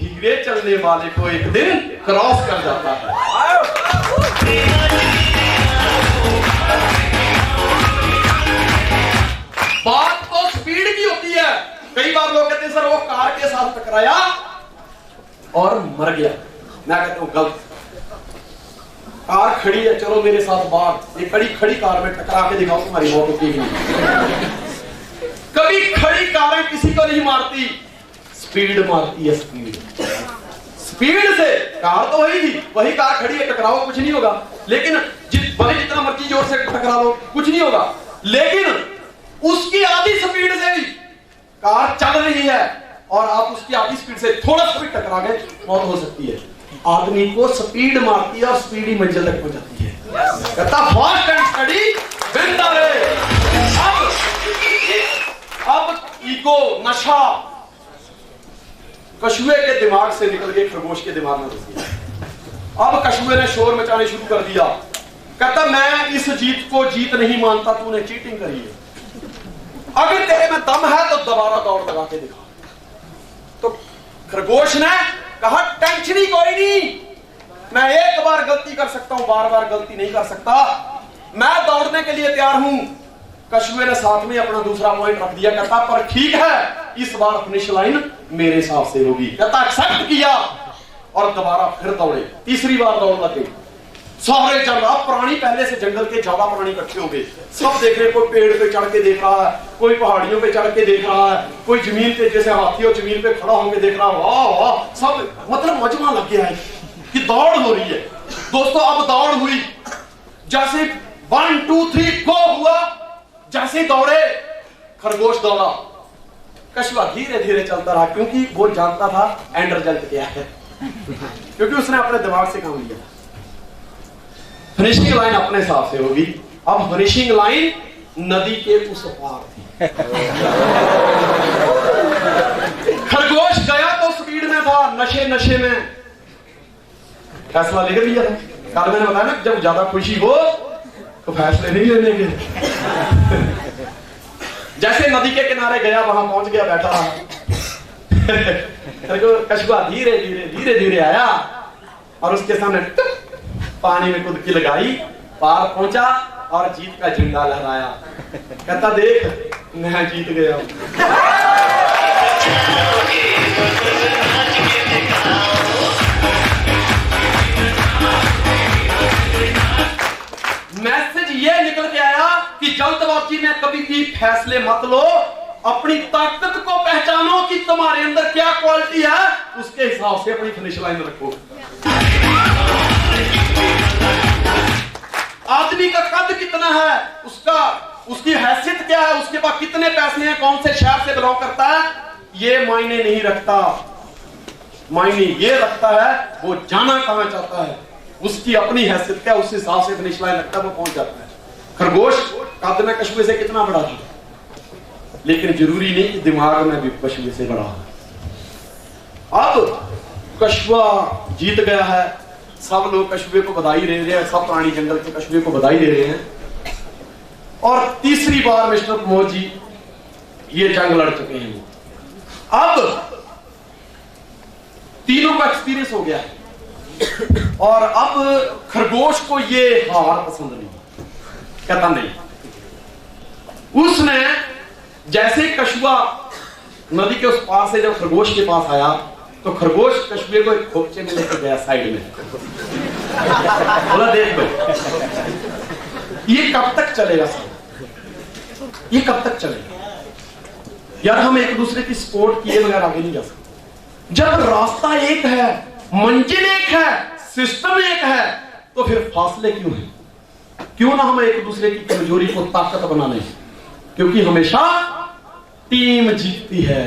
धीरे चलने वाले को एक दिन क्रॉस कर जाता है। बात तो स्पीड की होती है। कई बार लोग कहते हैं सर वो कार के साथ टकराया और मर गया। मैं कहता हूं गलत। कार खड़ी है, चलो मेरे साथ बाहर, एक खड़ी कार में टकरा के दिखाओ तुम्हारी मौत होती है। कभी खड़ी कारें किसी को नहीं मारती, स्पीड मारती है। स्पीड से कार तो वही कार खड़ी है, टकराओ कुछ नहीं होगा। लेकिन भले जितना मर्जी जोर से टकरा लो कुछ नहीं होगा। लेकिन उसकी आधी स्पीड से भी कार चल रही है और आप उसकी आधी स्पीड से थोड़ा सा भी टकरा गए, मौत हो सकती है। आदमी को स्पीड मारती है और स्पीड ही मंजिल तक पहुंचाती है। कहता fast and study win the race. अब ईगो, नशा कछुए के दिमाग से निकल के खरगोश के दिमाग में घुस गया। अब कछुए ने शोर मचाने शुरू कर दिया। कहता मैं इस जीत को जीत नहीं मानता, तूने चीटिंग करी है। अगर तेरे में दम है तो दोबारा दौड़ लगा के दिखा। तो खरगोश ने कहा टेंशन ही कोई नहीं, मैं एक बार गलती कर सकता हूं, बार बार गलती नहीं कर सकता, मैं दौड़ने के लिए तैयार हूं। कछुए ने साथ में अपना दूसरा पॉइंट रख दिया। कहता पर ठीक है, इस बार फिनिश लाइन मेरे हिसाब से होगी। कहता एक्सेप्ट किया और दोबारा फिर दौड़े। तीसरी बार दौड़ लगे। सारे जंगल, अब प्राणी पहले से जंगल के ज्यादा प्राणी इकट्ठे हो गए। सब देख रहे, कोई पेड़ पे चढ़ के देख रहा है, कोई पहाड़ियों पे चढ़ के देख रहा है, कोई जमीन पे जैसे हाथी और जमीन पे खड़ा होकर देख रहा है। वाह वाह, सब मतलब मजमा लग गया है कि दौड़ हो रही है। दोस्तों अब दौड़ हुई। जैसे 1 2 3 गो हुआ, जैसे दौड़े खरगोश दौड़ा, कछुआ धीरे धीरे चलता रहा, क्योंकि वो जानता था एंड रिजल्ट क्या है, क्योंकि उसने अपने दिमाग से काम लिया। फिनिशिंग लाइन अपने हिसाब से होगी। अब फिनिशिंग लाइन नदी के उस पार थी। खरगोश गया तो स्पीड में था, नशे में फैसला लेकर लिया था। कल मैंने बताया ना, जब ज्यादा खुशी हो तो फैसले नहीं लेने के। जैसे नदी के किनारे गया, वहां पहुंच गया, बैठा कछुआ धीरे धीरे आया और उसके सामने पानी में कुदकी लगाई, पार पहुंचा और जीत का झंडा लहराया। कहता देख मैं जीत गया। मैसेज ये निकल के आया कि जल्दबाजी में कभी भी फैसले मत लो, अपनी ताकत को पहचानो कि तुम्हारे अंदर क्या क्वालिटी है, उसके हिसाब से अपनी फिनिश लाइन रखो। आदमी का कद कितना है, उसकी हैसियत क्या है, उसके पास कितने पैसे हैं, कौन से शहर से बिलोंग करता है, ये मायने नहीं रखता। मायने ये रखता है वो जाना कहां चाहता है, उसकी अपनी हैसियत क्या, उस हिसाब से फिनिश लाइन रखता है, वो पहुंच जाता है। खरगोश कद में कछुए से कितना बड़ा था, लेकिन जरूरी नहीं कि दिमाग में भी कछुए से बड़ा हो। अब कछुआ जीत गया है, सब लोग कछुए को बधाई दे रहे हैं, सब प्राणी जंगल के कछुए को बधाई दे रहे हैं। और तीसरी बार मिस्टर प्रमोद जी ये जंग लड़ चुके हैं। अब तीनों का एक्सपीरियंस हो गया है और अब खरगोश को ये हार पसंद नहीं। कहता नहीं, उसने जैसे कछुआ नदी के उस पार से जब खरगोश के पास आया तो खरगोश कछुए को एक खोपचे में लेकर गया साइड में। बोला देख भाई, ये कब तक चलेगा सर, ये कब तक चलेगा यार, हम एक दूसरे की सपोर्ट किए बगैर आगे नहीं जा सकते। जब रास्ता एक है, मंजिल एक है, सिस्टम एक है, तो फिर फासले क्यों है? क्यों ना हम एक दूसरे की कमजोरी को ताकत बना लें, क्योंकि हमेशा टीम जीतती है,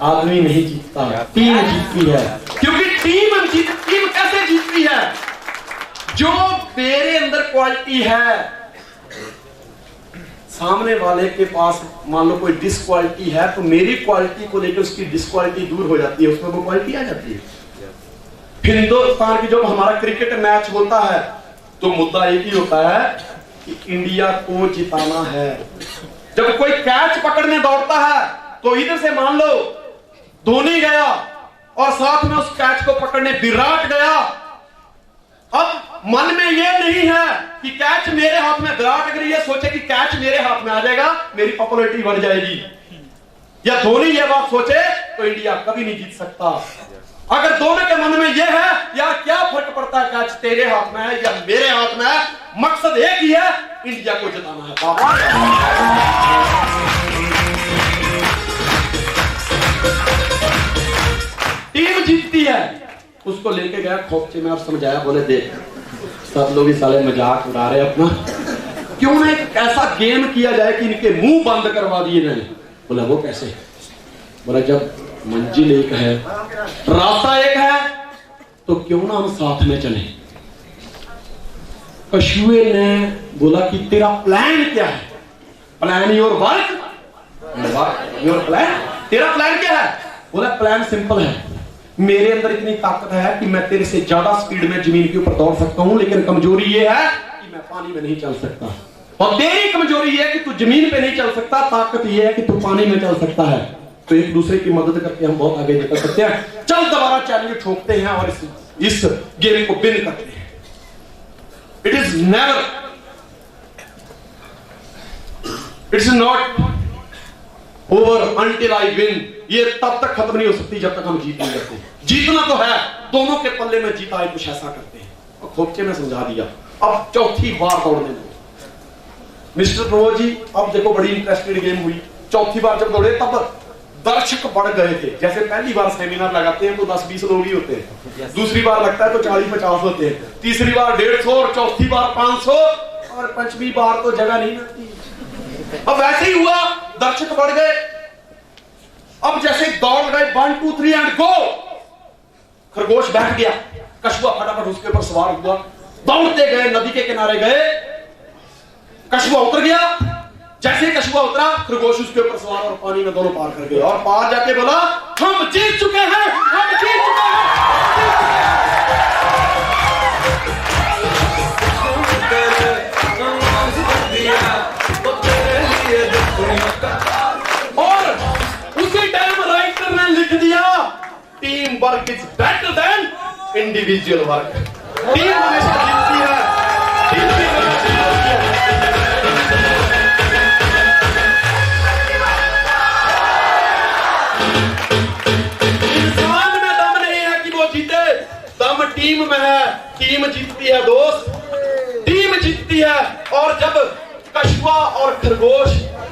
आदमी नहीं जीतता, टीम जीतती है। क्योंकि टीम कैसे जीतती है? जो मेरे अंदर क्वालिटी है, सामने वाले के पास मान लो कोई डिसक्वालिटी है, तो मेरी क्वालिटी को लेकर उसकी डिसक्वालिटी दूर हो जाती है, उसमें वो क्वालिटी आ जाती है। फिर हिंदुस्तान की जब हमारा क्रिकेट मैच होता है तो मुद्दा एक ही होता है कि इंडिया को जिताना है। जब कोई कैच पकड़ने दौड़ता है तो इधर से मान लो धोनी गया और साथ में उस कैच को पकड़ने विराट गया। अब मन में यह नहीं है कि कैच मेरे हाथ में, विराट अगर ये सोचे कि कैच मेरे हाथ में आ जाएगा मेरी पॉपुलैरिटी बढ़ जाएगी, या धोनी ये बात सोचे, तो इंडिया कभी नहीं जीत सकता। अगर दोनों के मन में यह है यार क्या फर्क पड़ता है कैच तेरे हाथ में है या मेरे हाथ में है, मकसद एक ही है, इंडिया को जिताना है। टीम जीतती है, उसको लेके गया खोपचे में और समझाया, बोले देख सब लोग इस साले मजाक उड़ा रहे अपना, क्यों ना एक ऐसा गेम किया जाए कि इनके मुंह बंद करवा दिए जाए। बोला वो कैसे? बोला जब मंजिल एक है, रास्ता एक है, तो क्यों ना हम साथ में चले। कछुए ने बोला कि तेरा प्लान क्या है? Plan your work, your plan, तेरा प्लान क्या है? बोला प्लान सिंपल है, मेरे अंदर इतनी ताकत है कि मैं तेरे से ज्यादा स्पीड में जमीन के ऊपर दौड़ सकता हूं, लेकिन कमजोरी ये है कि मैं पानी में नहीं चल सकता। और तेरी कमजोरी ये है कि तू जमीन पे नहीं चल सकता, ताकत ये है कि तू पानी में चल सकता है। तो एक दूसरे की मदद करके हम बहुत आगे निकल सकते हैं। चल दोबारा चैलेंज ठोकते हैं और इस गेम को विन करते हैं। It is never, it's not over until I win. ये तब तक खत्म नहीं हो सकती जब तक हम जीत नहीं करते। जीतना तो है, दोनों के पल्ले में जीता है, कुछ ऐसा करते हैं। और खोपचे में समझा दिया। अब चौथी बार दौड़ने दो मिस्टर प्रभु जी। अब देखो बड़ी इंटरेस्टेड गेम हुई। चौथी बार जब दौड़े तब दर्शक बढ़ गए थे। जैसे पहली बार सेमिनार लगाते हैं तो 10-20 लोग ही होते हैं, दूसरी बार लगता है तो 40-50 होते हैं, तीसरी बार 150 और चौथी बार 500 और पांचवी बार तो जगह नहीं मिलती। अब वैसे ही हुआ, दर्शक बढ़ गए। अब जैसे दौड़ गए 1 2 3 एंड गो, खरगोश बैठ गया, कछुआ फटाफट उसके ऊपर सवार हुआ, दौड़ते गए, नदी के किनारे गए, कछुआ उतर गया। जैसे कछुआ उतरा खरगोश उसके ऊपर सवार और पानी में दोनों पार कर गए। और पार जाके बोला हम जीत चुके हैं, हम जीत चुके हैं। और उसी टाइम राइटर ने लिख दिया team work is better than individual work. Team हमेशा जीतती है, टीम की टीम में है, टीम जीतती है दोस्त, टीम जीतती है। और जब कछुआ और खरगोश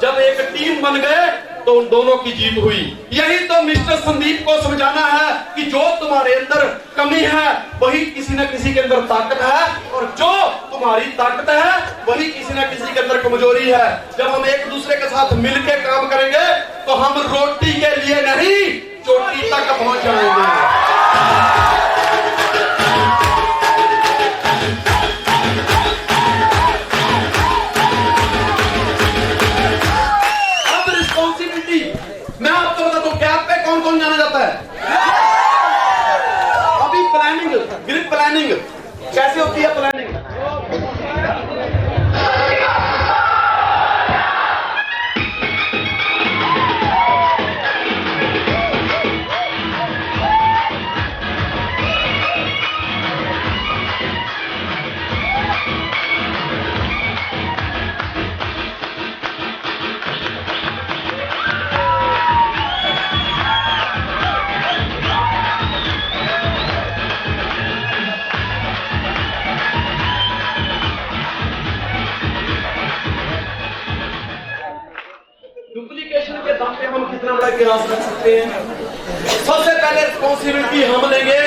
जब एक टीम बन गए तो उन दोनों की जीत हुई। यही तो मिस्टर संदीप को समझाना है कि जो तुम्हारे अंदर कमी है वही किसी न किसी के अंदर ताकत है, और जो तुम्हारी ताकत है वही किसी न किसी के अंदर कमजोरी है। जब हम एक दूसरे के साथ मिलकर काम करेंगे तो हम रोटी के लिए नहीं चोटी तक पहुंच जाएंगे। मैं आपको बताता हूं कैप पे कौन कौन जाना जाता है। अभी प्लानिंग, ग्रिप प्लानिंग कैसे होती है? प्लानिंग के दम पे हम कितना बड़ा गिलास रख सकते हैं। सबसे पहले रिस्पॉन्सिबिलिटी हम लेंगे,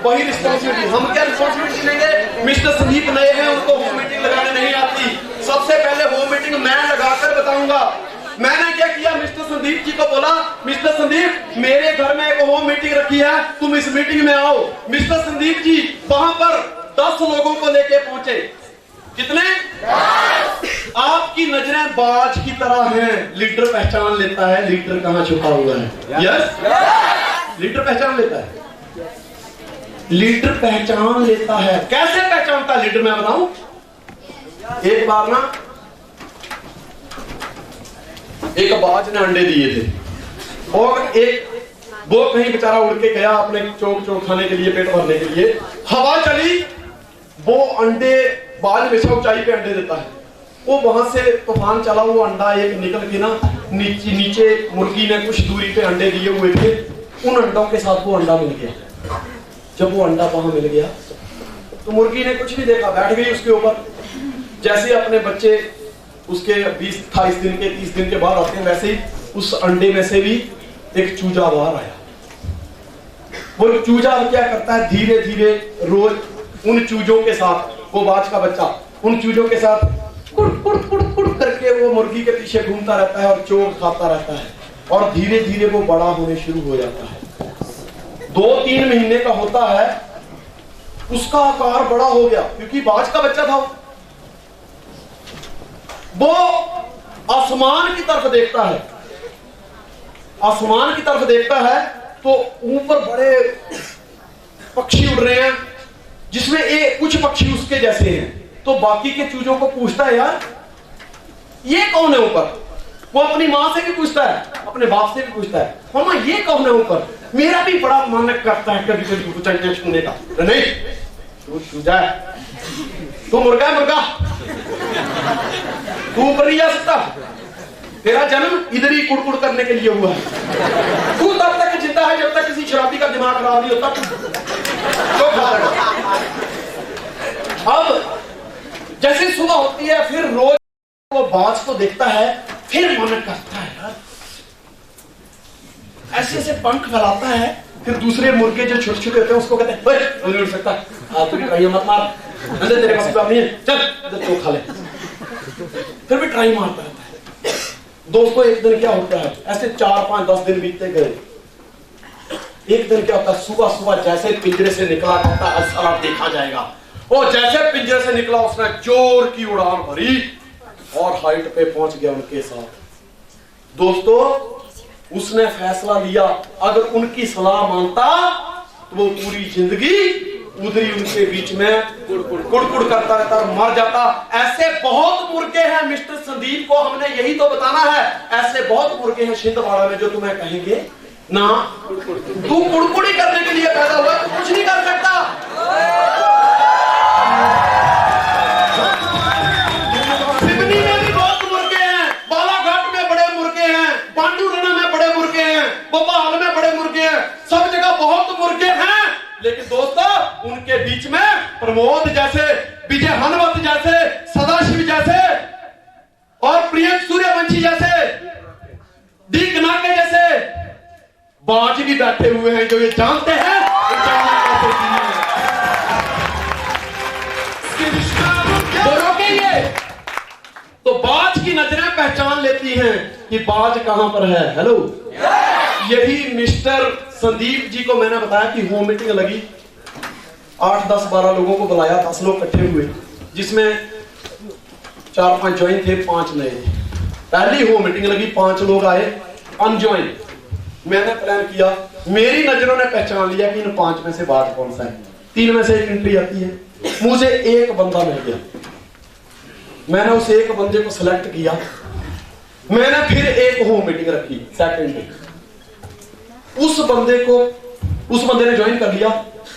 वही रिस्पॉन्सिबिलिटी हम क्या रिस्पॉन्सिबिलिटी लेंगे? मिस्टर संदीप नए हैं, उनको होम मीटिंग लगाने नहीं आती। सबसे पहले होम मीटिंग मैं लगाकर बताऊंगा। मैंने क्या किया, मिस्टर संदीप जी को बोला मिस्टर संदीप मेरे घर में एक होम मीटिंग रखी है, तुम इस मीटिंग में आओ। मिस्टर संदीप जी वहां पर 10 लोगों को लेके पहुंचे। कितने? आपकी नजरें बाज की तरह हैं। लीडर पहचान लेता है लीडर कहां छुपा हुआ है। यस, लीडर पहचान लेता है, लीडर पहचान लेता है। कैसे पहचानता है लीडर, मैं बताऊं। एक बार ना एक बाज ने अंडे दिए थे और एक वो कहीं बेचारा उड़ के गया अपने चौक चौक खाने के लिए, पेट भरने के लिए। हवा चली, वो अंडे बाज में से ऊंचाई पे अंडे देता है। वो वहां से तूफान चला, वो अंडा एक निकल के ना नीचे मुर्गी ने कुछ दूरी पे अंडे दिए हुए थे, उन अंडों के साथ वो अंडा मिल गया। जब वो अंडा वहां मिल गया तो मुर्गी ने कुछ नहीं देखा, बैठ गई उसके ऊपर। जैसे अपने बच्चे उसके 20-28 दिन के 30 दिन के बाद आते हैं, वैसे ही उस अंडे में से भी एक चूजा बाहर आया। वो चूजा क्या करता है, धीरे धीरे रोज उन चूजों के साथ, वो बाज का बच्चा उन चूजों के साथ कुट कुट कुट कुट करके वो मुर्गी के पीछे घूमता रहता है और चोग खाता रहता है, और धीरे धीरे वो बड़ा होने शुरू हो जाता है। 2-3 महीने का होता है, उसका आकार बड़ा हो गया क्योंकि बाज का बच्चा था। वो आसमान की तरफ देखता है, आसमान की तरफ देखता है तो ऊपर बड़े पक्षी उड़ रहे हैं, जिसमें कुछ पक्षी उसके जैसे हैं। तो बाकी के चूजों को पूछता है, यार ये कौन है ऊपर? वो अपनी माँ से भी पूछता है, अपने बाप से भी पूछता है, मामा ये कौन है ऊपर? मेरा भी बड़ा मन करता है कभी कभी ऊंचाई छूने का। नहीं, तू चूजा है, तू मुर्गा है, मुर्गा, तू ऊपर नहीं जा सकता। तेरा जन्म इधर ही कुड़कुड़ करने के लिए हुआ है। तू तब तक जिंदा है जब तक किसी शराबी का दिमाग खराब नहीं होता। तो अब जैसे सुबह होती है, फिर रोज वो बाज को देखता है, फिर मन करता है यार, ऐसे ऐसे पंख फैलाता है। फिर दूसरे मुर्गे जो छोटे छोटे होते हैं उसको कहते हैं, नहीं उड़ सकता, तू भी ट्राई मत मार, तेरे पास नहीं है, चल तो खा ले। फिर भी ट्राई मारता रहता है। दोस्तों एक दिन क्या होता है, ऐसे 4-5-10 दिन बीतते गए। एक दिन क्या होता है, सुबह सुबह जैसे पिंजरे से निकला करता है, सारा देखा जाएगा। और जैसे पिंजरे से निकला उसने जोर की उड़ान भरी और हाइट पे पहुंच गया उनके साथ। दोस्तों उसने फैसला लिया, अगर उनकी सलाह मानता तो वो पूरी जिंदगी उधरी उनके बीच में कुड़कुड़ करता रहता और मर जाता। ऐसे बहुत मुर्गे हैं मिस्टर संदीप को हमने यही तो बताना है, ऐसे बहुत मुर्गे हैं छिंदवाड़ा में जो तुम्हें कहेंगे ना तू कुड़कुड़ी करने के लिए पैदा हुआ, तू कुछ नहीं कर सकता। सिवनी में भी बहुत मुर्गे हैं, बालाघाट में बड़े मुर्गे हैं, पांडुरना में बड़े मुर्गे हैं, भोपाल में बड़े मुर्गे हैं, सब जगह बहुत मुर्गे हैं। लेकिन दोस्तों उनके बीच में प्रमोद जैसे, विजय हनुमत जैसे, सदाशिव जैसे और प्रियंक सूर्यवंशी जैसे, डी कनाके जैसे बाज भी बैठे हुए हैं जो ये जानते हैं बोलोगे ये। तो बाज की नजरें पहचान लेती हैं कि बाज कहां पर है। हेलो, यही मिस्टर संदीप जी को मैंने बताया कि होम मीटिंग लगी, 8-10-12 लोगों को बुलाया, 10 लोग इकट्ठे हुए, जिसमें 4-5 ज्वाइन थे, 5 नए। पहली होम मीटिंग लगी, 5 लोग आए अनज्वाइन। मैंने प्लान किया, मेरी नजरों ने पहचान लिया कि इन 5 में से बाज कौन सा है। 3 में से एक एंट्री आती है, मुझे एक बंदा मिल गया। मैंने उस एक बंदे को सिलेक्ट किया, मैंने फिर एक होम मीटिंग रखी सेकंड डे। उस बंदे ने ज्वाइन कर लिया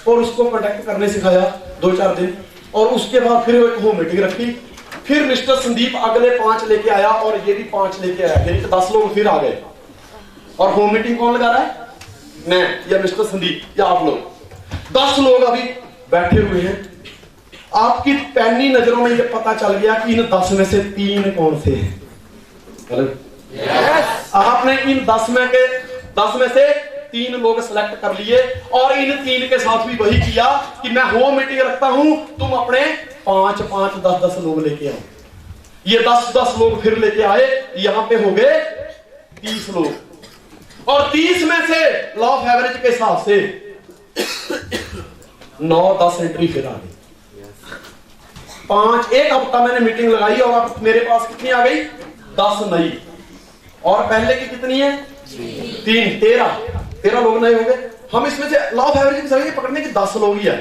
और उसको कांटेक्ट करने सिखाया 2-4 दिन, और उसके बाद फिर एक होम मीटिंग रखी। फिर मिस्टर संदीप अगले 5 लेके आया और ये भी 5 लेके आया, यानी 10 लोग फिर आ गए। और होम मीटिंग कौन लगा रहा है, मैं या मिस्टर संदीप या आप लोग। 10 लोग अभी बैठे हुए हैं। आपकी पैनी नजरों में ये पता चल गया कि इन 10 में से 3 कौन से हैं। आपने इन 10 में से 3 लोग सेलेक्ट कर लिए और इन 3 के साथ भी वही किया कि मैं होम मीटिंग रखता हूं, तुम अपने 5-5, 10-10 लोग लेके आओ। ये 10-10 लोग फिर लेके आए, यहां पे हो गए 30 लोग। और 30 में से लॉ ऑफ एवरेज के हिसाब से 9-10 एंट्री फिर आ गई। 1 हफ्ता मैंने मीटिंग लगाई और अब मेरे पास कितनी आ गई, 10 नई। और पहले की कितनी है, 3, 13 लोग नए हो गए। हम इसमें से लॉ ऑफ एवरेज की पकड़ने की 10 लोग ही है।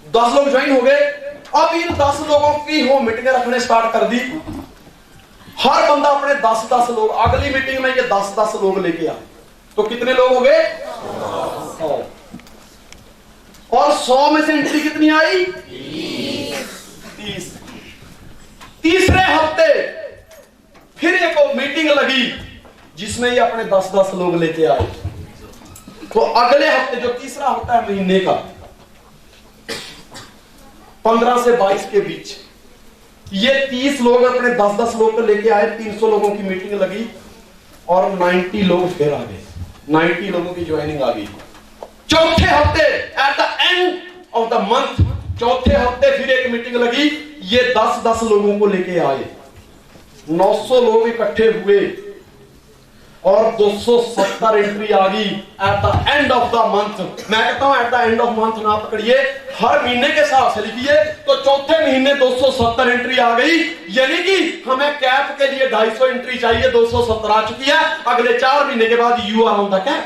10 लोग ज्वाइन हो गए। अब इन 10 लोगों की होम मीटिंग रखने स्टार्ट कर दी। हर बंदा अपने 10-10 लोग, अगली मीटिंग में ये 10-10 लोग लेके आए। तो कितने लोग हो गए? 100। और 100 में से एंट्री कितनी आई? 30। तीसरे हफ्ते फिर एक मीटिंग लगी जिसमें ये अपने 10-10 लोग लेके आए। तो अगले हफ्ते जो तीसरा हफ्ता है महीने का, 15 से 22 के बीच, ये 30 लोग अपने 10-10 लोग को लेके आए। 300 लोगों की मीटिंग लगी और 90 लोग फिर आ गए। 90 लोगों की ज्वाइनिंग आ गई। चौथे हफ्ते at the end of the month, चौथे हफ्ते फिर एक मीटिंग लगी। ये 10-10 लोगों को लेके आए। 900 लोग इकट्ठे हुए और 270 एंट्री आ गई at the end of the month. मैं कहता हूं at the end of month ना पकड़िए, हर महीने के हिसाब से लिखिए। तो चौथे महीने 270 एंट्री आ गई, यानी कि हमें कैप के लिए 250 एंट्री चाहिए। 270 आ चुकी है। अगले 4 महीने के बाद you are on the cap.